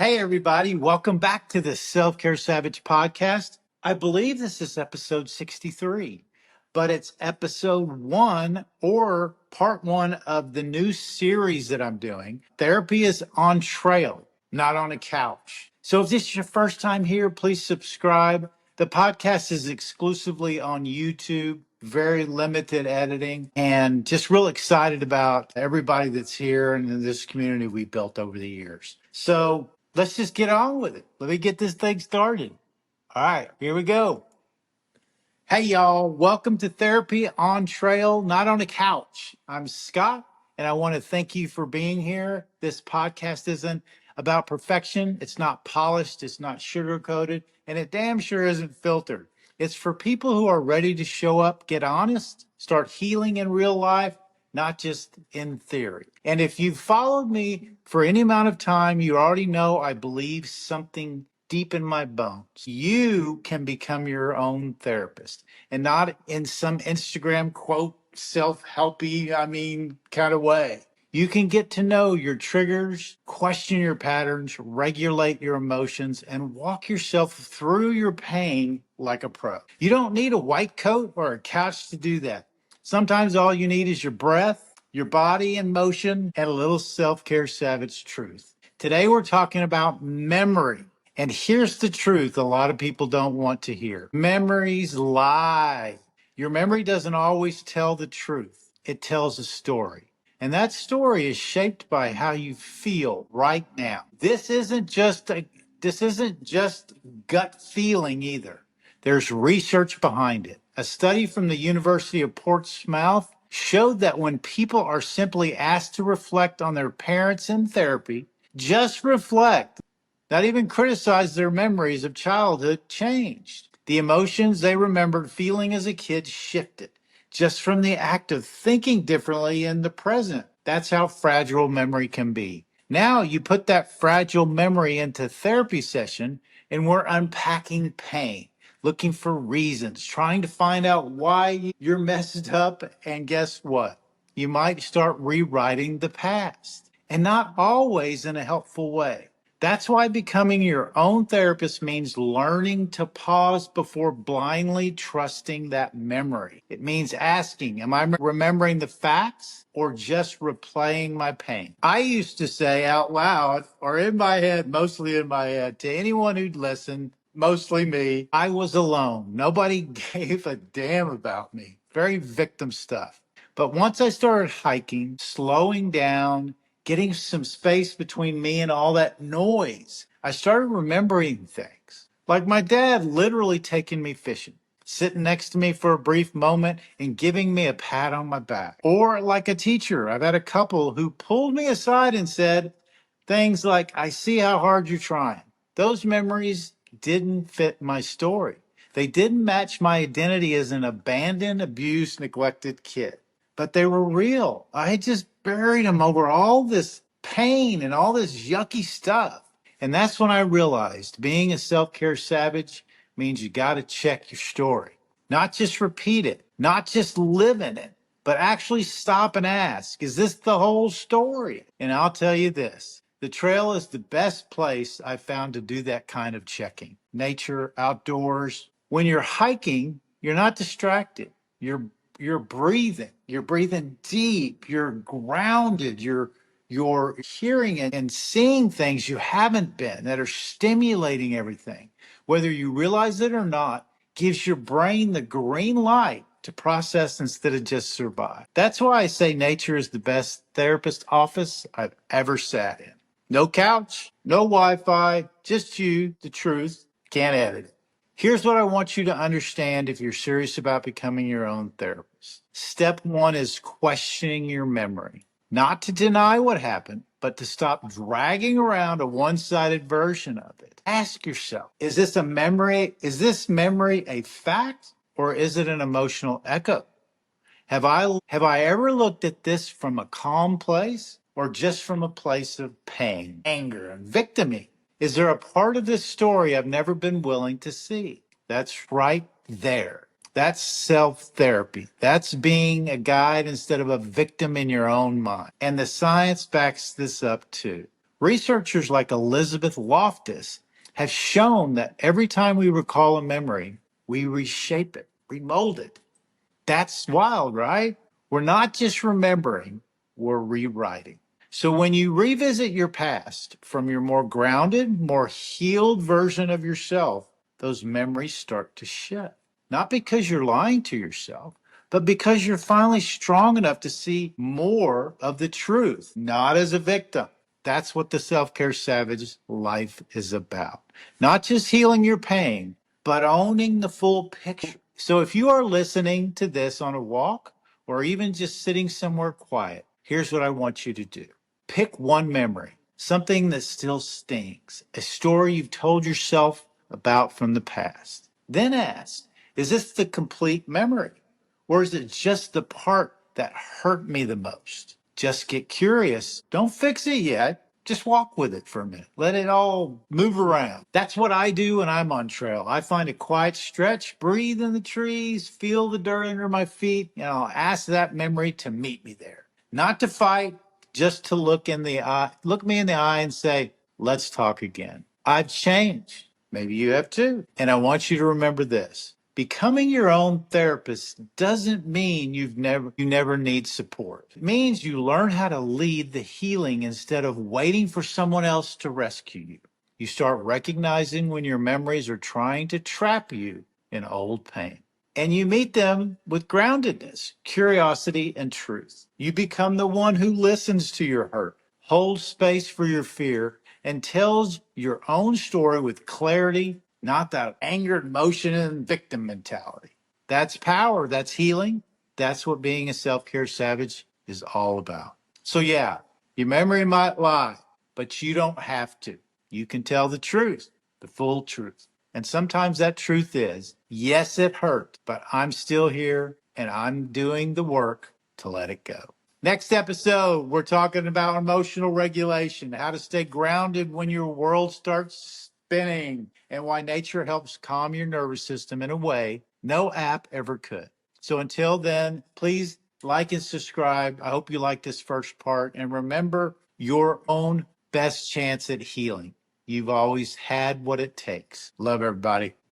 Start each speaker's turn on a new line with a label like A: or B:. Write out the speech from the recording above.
A: Hey, everybody. Welcome back to the Self-Care Savage podcast. I believe this is episode 63, but it's episode one or part one of the new series that I'm doing. Therapy is on trail, not on a couch. So if this is your first time here, please subscribe. The podcast is exclusively on YouTube, very limited editing, and just real excited about everybody that's here and in this community we built over the years. So let's just get on with it. Let me get this thing started. All right, here we go. Hey, y'all. Welcome to Therapy on Trail, Not on a Couch. I'm Scott, and I want to thank you for being here. This podcast isn't about perfection. It's not polished. It's not sugar-coated, and it damn sure isn't filtered. It's for people who are ready to show up, get honest, start healing in real life, not just in theory. And if you've followed me for any amount of time, you already know I believe something deep in my bones. You can become your own therapist, and not in some Instagram quote, self-helpy, kind of way. You can get to know your triggers, question your patterns, regulate your emotions, and walk yourself through your pain like a pro. You don't need a white coat or a couch to do that. Sometimes all you need is your breath, your body in motion, and a little self-care savage truth. Today we're talking about memory. And here's the truth a lot of people don't want to hear. Memories lie. Your memory doesn't always tell the truth. It tells a story. And that story is shaped by how you feel right now. This isn't just gut feeling either. There's research behind it. A study from the University of Portsmouth showed that when people are simply asked to reflect on their parents in therapy, just reflect, not even criticize, their memories of childhood changed. The emotions they remembered feeling as a kid shifted just from the act of thinking differently in the present. That's how fragile memory can be. Now you put that fragile memory into therapy session and we're unpacking pain, looking for reasons, trying to find out why you're messed up. And guess what? You might start rewriting the past, and not always in a helpful way. That's why becoming your own therapist means learning to pause before blindly trusting that memory. It means asking, am I remembering the facts or just replaying my pain? I used to say out loud or in my head, mostly in my head, to anyone who'd listen, mostly me, I was alone. Nobody gave a damn about me. Very victim stuff. But once I started hiking, slowing down, getting some space between me and all that noise, I started remembering things. Like my dad literally taking me fishing, sitting next to me for a brief moment and giving me a pat on my back. Or like a teacher, I've had a couple who pulled me aside and said things like, I see how hard you're trying. Those memories didn't fit my story. They didn't match my identity as an abandoned, abused, neglected kid, but they were real. I had just buried them over all this pain and all this yucky stuff. And that's when I realized being a self-care savage means you got to check your story, not just repeat it, not just live in it, but actually stop and ask, is this the whole story? And I'll tell you this, the trail is the best place I found to do that kind of checking. Nature, outdoors. When you're hiking, you're not distracted. You're breathing. You're breathing deep. You're grounded. You're hearing and seeing things you haven't been that are stimulating everything. Whether you realize it or not, gives your brain the green light to process instead of just survive. That's why I say nature is the best therapist office I've ever sat in. No couch, no Wi-Fi, just you, the truth. Can't edit it. Here's what I want you to understand if you're serious about becoming your own therapist. Step one is questioning your memory. Not to deny what happened, but to stop dragging around a one-sided version of it. Ask yourself, is this a memory? Is this memory a fact or is it an emotional echo? Have I ever looked at this from a calm place or just from a place of pain, anger, and victiming? Is there a part of this story I've never been willing to see? That's right there. That's self-therapy. That's being a guide instead of a victim in your own mind. And the science backs this up too. Researchers like Elizabeth Loftus have shown that every time we recall a memory, we reshape it, remold it. That's wild, right? We're not just remembering, we're rewriting. So when you revisit your past from your more grounded, more healed version of yourself, those memories start to shift. Not because you're lying to yourself, but because you're finally strong enough to see more of the truth, not as a victim. That's what the self care savage life is about. Not just healing your pain, but owning the full picture. So if you are listening to this on a walk or even just sitting somewhere quiet, here's what I want you to do. Pick one memory, something that still stings, a story you've told yourself about from the past. Then ask, is this the complete memory? Or is it just the part that hurt me the most? Just get curious. Don't fix it yet. Just walk with it for a minute. Let it all move around. That's what I do when I'm on trail. I find a quiet stretch, breathe in the trees, feel the dirt under my feet, and I'll ask that memory to meet me there. Not to fight, just to look me in the eye and say, let's talk again. I've changed. Maybe you have too. And I want you to remember this. Becoming your own therapist doesn't mean you never need support. It means you learn how to lead the healing instead of waiting for someone else to rescue you. You start recognizing when your memories are trying to trap you in old pain. And you meet them with groundedness, curiosity, and truth. You become the one who listens to your hurt, holds space for your fear, and tells your own story with clarity, not that angered motion and victim mentality. That's power. That's healing. That's what being a self care savage is all about. So, yeah, your memory might lie, but you don't have to. You can tell the truth, the full truth. And sometimes that truth is, yes, it hurt, but I'm still here and I'm doing the work to let it go. Next episode, we're talking about emotional regulation, how to stay grounded when your world starts spinning, and why nature helps calm your nervous system in a way no app ever could. So until then, please like and subscribe. I hope you like this first part. And remember your own best chance at healing. You've always had what it takes. Love everybody.